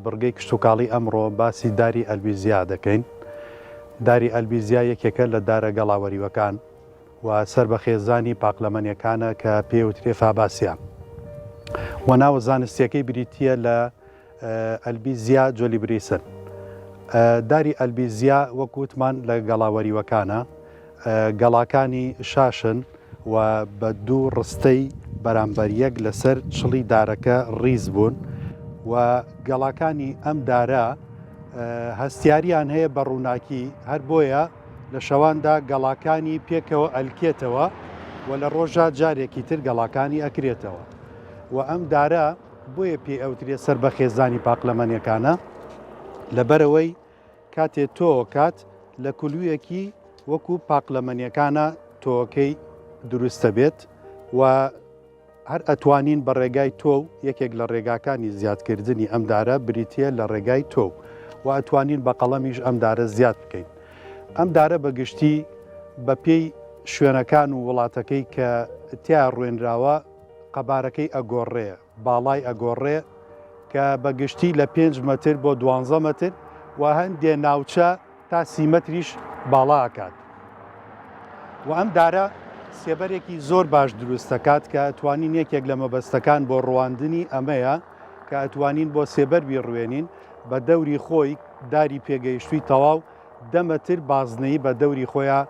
بڕگەی کشتتوکاڵی ئەمڕۆ باسی داری ئەلبیزیا دەکەین. داری ئەلبیزیا یەکێکە لە دارە گەڵاوەریوەکان و سەر بە خێزانی پاقلەمەنیەکانە کە پێوترێ فاباسیە و ناوە زانستیەکەی بریتیە لە ئەلبیزیا جۆلیبریسن. داری ئەلبیزیا وەکوتمان لە گەڵاوەریوەکانە، گەڵاکانی شاشن و بە دوو ڕستەی بەرامبەر یەک لەسەر چڵی دارەکە ڕیز بوون و گەڵاکانی ئەم دارە هەستیاریان هەیە بە ڕووناکی، هەر بۆیە لە شەواندا گەڵاکانی پێکەوە ئەلکێتەوە و لە ڕۆژە جارێکی تر گەڵاکانی ئەکرێتەوە و ئەم دارە بۆیە پێ ئەوترێ سەر بە خێزانی پاقلەمەنیەکانە، لەبەرەوەی کاتێ تۆ کات لە کولوویەکی وەکو پاقلەمەنیەکانە تۆکەی دروستە بێت و هەر ئەتوانین بە ڕێگای تۆ یەکێک لە ڕێگاکانی زیادکردنی ئەم دارە بریتە لە ڕێگای تۆ و ئەتوانین بە قەڵەمیش ئەم دارە زیاد بکەین. ئەم دارە بەگشتی بە پێی شوێنەکان و وڵاتەکەی کە تیا ڕوێنراوە قەبارەکەی ئەگۆڕێ، باڵای ئەگۆڕێ کە بەگشتی لە 5 مەتر بۆ 12 مەتر و هەندێ ناوچە تا 30 مەتریش باڵا ئەکات و ئەم دارە سێبەرێکی زۆر باش دروست دەکات کە ئەتوانین یەکێک لە مەبەستەکان بۆ ڕواندنی ئەمەیە کە ئەتوانین بۆ سێبەروی ڕوێنین بە دەوری خۆی داری پێگەیشتووی تەواو 10 مەتر بازنەی بە دەوری خۆیان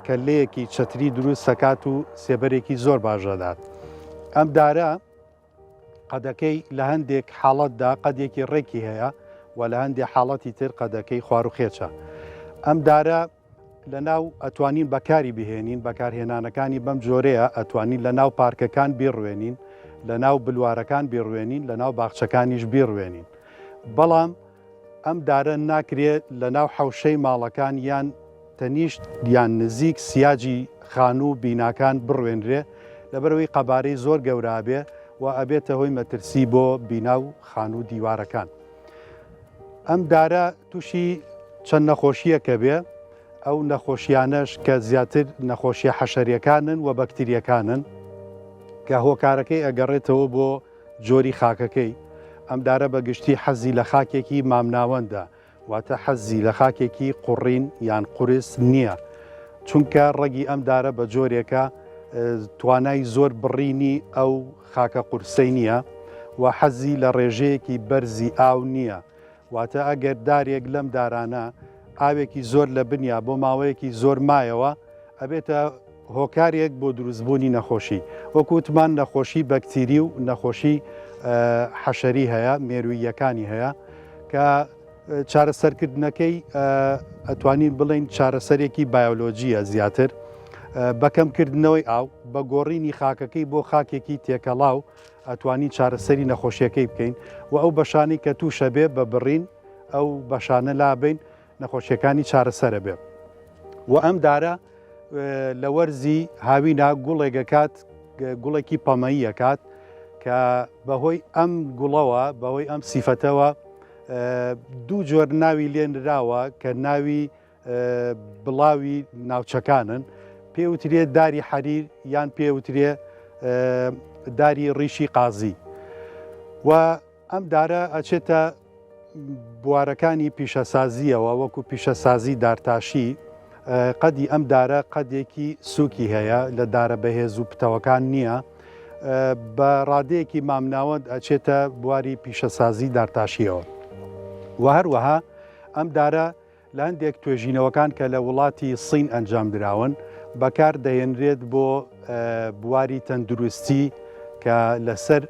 کەلەیەکی چەتری دروست دەکات و سێبەرێکی زۆر باشەدات. ئەم دارە قەدەکەی لە هەندێک حاڵەتدا قەدێکی ڕێکی هەیە و لە هەندێک حاڵەتی تر قەدەکەی خواروخێچە. ئەم دارە لە ناو ئەتوانین بەکاری بهێنین، بەکارهێنانەکانی بەم جۆرەیە ئەتوانین لە ناو پارکەکان بیڕوێنین، لە ناو بلوارەکان بیڕوێنین، لە ناو باخچەکانیش بیڕوێنین. بەڵام ئەم دارە ناکرێت لە ناو حەوشەی ماڵەکان یان تەنیشت یان نزیک سیاجی خان و بیناکان بڕوێنرێ، لەبەرەوەی قەبارەی زۆر گەورابێ و ئەبێتە هۆی مەترسی بۆ بینا و خان و دیوارەکان. ئەم دارە تووشی چەند نەخۆشیەکە بێ، ئەو نەخۆشیانەش کە زیاتر نەخۆشیە حەشەریەکانن و بەکتریەکانن کە هۆکارەکەی ئەگەڕێتەوە بۆ جۆری خاکەکەی. ئەم دارە بەگشتی حەزی لە خاکێکی مامناوەندە، واتە حەزی لە خاکێکی قوڕین یان قورس نییە، چونکە ڕەگی ئەم دارە بە جۆرێکە توانای زۆر بڕینی ئەو خاکە قورسەی نییە و حەزی لە ڕێژەیەکی بەرزی ئاو نییە، واتە ئەگەر دارێک لەم دارانە ئاوێکی زۆر لە بنیا بۆ ماوەیەکی زۆر مایەوە ئەبێتە هۆکارێک بۆ دروستبوونی نەخۆشی، وەکوتمان نەخۆشی بەکتیری و نەخۆشی حەشەری هەیە، مێروویەکانی هەیە کە چارەسەرکردنەکەی ئەتوانین بڵین چارەسەرێکی بایۆلۆجیە زیاتر، بەکەمکردنەوەی ئاو بە گۆڕینی خاکەکەی بۆ خاکێکی تێکەڵاو ئەتوانین چارەسەری نەخۆشیەکەی بکەین و ئەو بەشانی کە تووشە بێ بە بڕین ئەو بەشانە لابین نەخۆشیەکانی چارەسەرە بێ. و ئەم دارە لە وەرزی هاوینە گوڵێکەکات، گوڵێکی پەمەییەکات کە بەهۆی ئەم گوڵەوە بەهۆی ئەم سیفەتەوە دوو جۆر ناوی لێنراوە کە ناوی بڵاوی ناوچەکانن، پێوترێ داری حەریر یان پێوترێ داری ڕیشی قازی. و ئەم دارە ئەچێتە بوارەکانی پیشەسازیەوە وەکو پیشەسازی دارتاشی. قەدی ئەم دارە قەدێکی سووکی هەیە، لە دارە بەهێز و پتەوەکان نییە، بە ڕادەیەکی مامناوەند ئەچێتە بواری پیشەسازی دارتاشیەوە. و هەروەها ئەم دارە لە هەندێک توێژینەوەکان کە لە وڵاتی سین ئەنجام دراون بەکار دەهێنرێت بۆ بواری تەندروستی کە لەسەر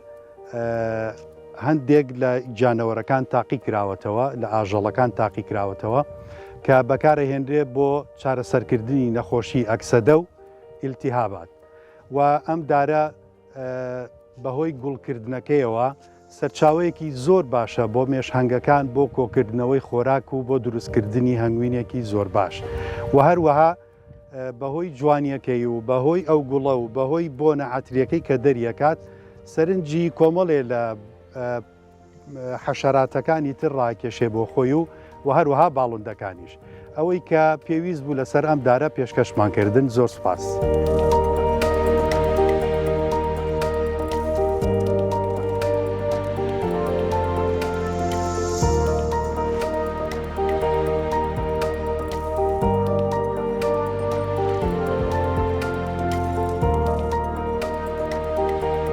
هەندێک لە جانەوەرەکان تاقی کراوەتەوە، لە ئاژەڵەکان تاقی کراوەتەوە کە بەکارەهێنرێت بۆ چارەسەرکردنی نەخۆشی ئەکسەدە و ئیلتیهابات. و ئەم دارە بەهۆی گوڵکردنەکەیەوە سەرچاوەیەکی زۆر باشە بۆ مێشهەنگەکان بۆ کۆکردنەوەی خۆراک و بۆ دروستکردنی هەنگوینێکی زۆر باش. و هەروەها بەهۆی جوانیەکەی و بەهۆی ئەو گوڵە و بەهۆی بۆ نەعاتریەکەی کە دەریەکات سەرنجی کۆمەڵێ لە حەشەراتەکانی تر ڕاکێشێ بۆ خۆی و هەروەها باڵندەکانیش. ئەوەی کە پێویست بوو لەسەر ئەم دارە پێشکەشمانکردن. زۆر سوپاس.